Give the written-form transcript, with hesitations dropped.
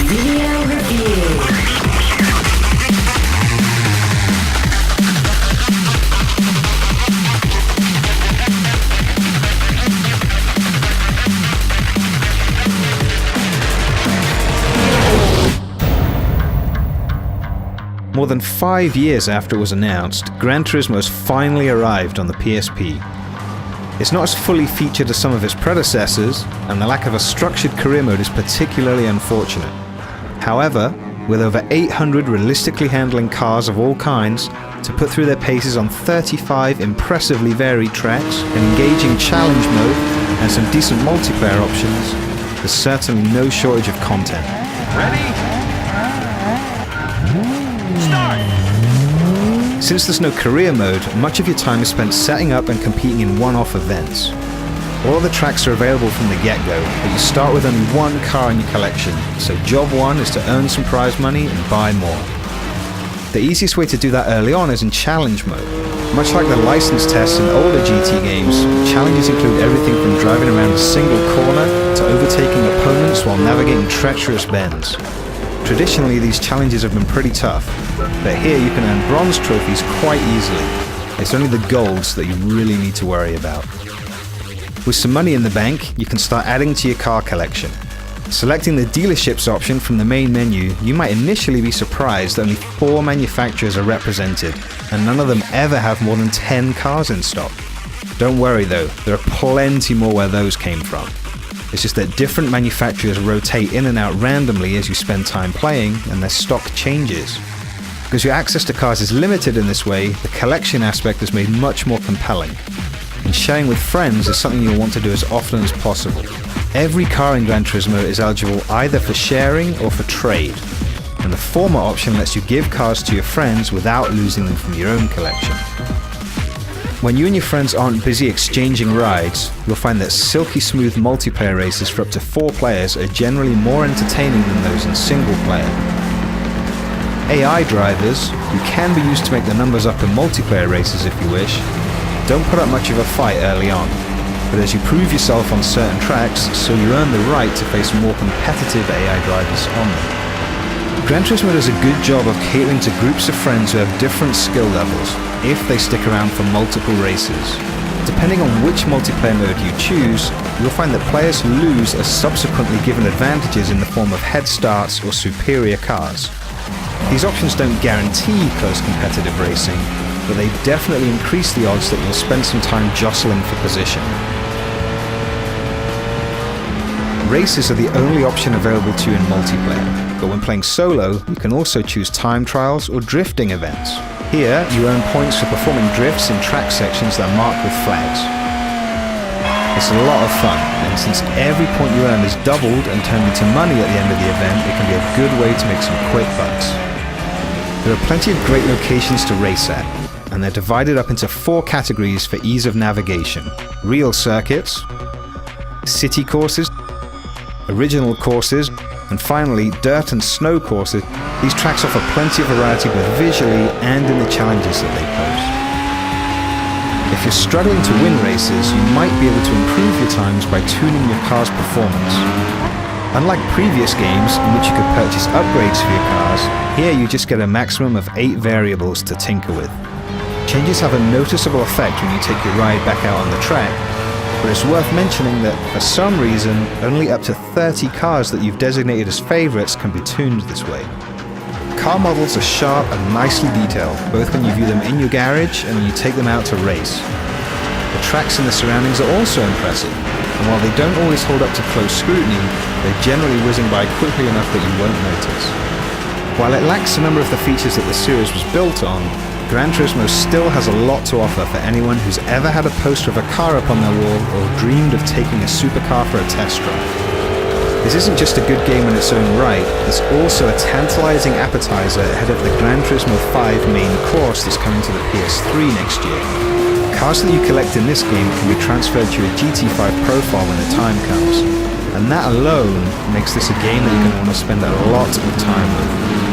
Video Review. More than 5 years after it was announced, Gran Turismo has finally arrived on the PSP. It's not as fully featured as some of its predecessors, and the lack of a structured career mode is particularly unfortunate. However, with over 800 realistically handling cars of all kinds to put through their paces on 35 impressively varied tracks, an engaging challenge mode, and some decent multiplayer options, there's certainly no shortage of content. Ready? Since there's no career mode, much of your time is spent setting up and competing in one-off events. All of the tracks are available from the get-go, but you start with only one car in your collection, so job one is to earn some prize money and buy more. The easiest way to do that early on is in challenge mode. Much like the license tests in older GT games, challenges include everything from driving around a single corner to overtaking opponents while navigating treacherous bends. Traditionally, these challenges have been pretty tough, but here you can earn bronze trophies quite easily. It's only the golds that you really need to worry about. With some money in the bank, you can start adding to your car collection. Selecting the dealerships option from the main menu, you might initially be surprised that only 4 manufacturers are represented, and none of them ever have more than 10 cars in stock. Don't worry though, there are plenty more where those came from. It's just that different manufacturers rotate in and out randomly as you spend time playing, and their stock changes. Because your access to cars is limited in this way, the collection aspect is made much more compelling. And sharing with friends is something you'll want to do as often as possible. Every car in Gran Turismo is eligible either for sharing or for trade, and the former option lets you give cars to your friends without losing them from your own collection. When you and your friends aren't busy exchanging rides, you'll find that silky smooth multiplayer races for up to 4 players are generally more entertaining than those in single player. AI drivers, who can be used to make the numbers up in multiplayer races if you wish, don't put up much of a fight early on, but as you prove yourself on certain tracks, so you earn the right to face more competitive AI drivers on them. Gran Turismo does a good job of catering to groups of friends who have different skill levels, if they stick around for multiple races. Depending on which multiplayer mode you choose, you'll find that players who lose are subsequently given advantages in the form of head starts or superior cars. These options don't guarantee close competitive racing, but they definitely increase the odds that you'll spend some time jostling for position. Races are the only option available to you in multiplayer, but when playing solo, you can also choose time trials or drifting events. Here, you earn points for performing drifts in track sections that are marked with flags. It's a lot of fun, and since every point you earn is doubled and turned into money at the end of the event, it can be a good way to make some quick bucks. There are plenty of great locations to race at, and they're divided up into 4 categories for ease of navigation: real circuits, city courses, original courses, and finally dirt and snow courses. These tracks offer plenty of variety both visually and in the challenges that they pose. If you're struggling to win races, you might be able to improve your times by tuning your car's performance. Unlike previous games in which you could purchase upgrades for your cars, here you just get a maximum of 8 variables to tinker with. Changes have a noticeable effect when you take your ride back out on the track, but it's worth mentioning that for some reason, only up to 30 cars that you've designated as favorites can be tuned this way. Car models are sharp and nicely detailed, both when you view them in your garage and when you take them out to race. The tracks and the surroundings are also impressive, and while they don't always hold up to close scrutiny, they're generally whizzing by quickly enough that you won't notice. While it lacks a number of the features that the series was built on, Gran Turismo still has a lot to offer for anyone who's ever had a poster of a car up on their wall or dreamed of taking a supercar for a test drive. This isn't just a good game in its own right, it's also a tantalizing appetizer ahead of the Gran Turismo 5 main course that's coming to the PS3 next year. Cars that you collect in this game can be transferred to your GT5 profile when the time comes, and that alone makes this a game that you're going to want to spend a lot of time with.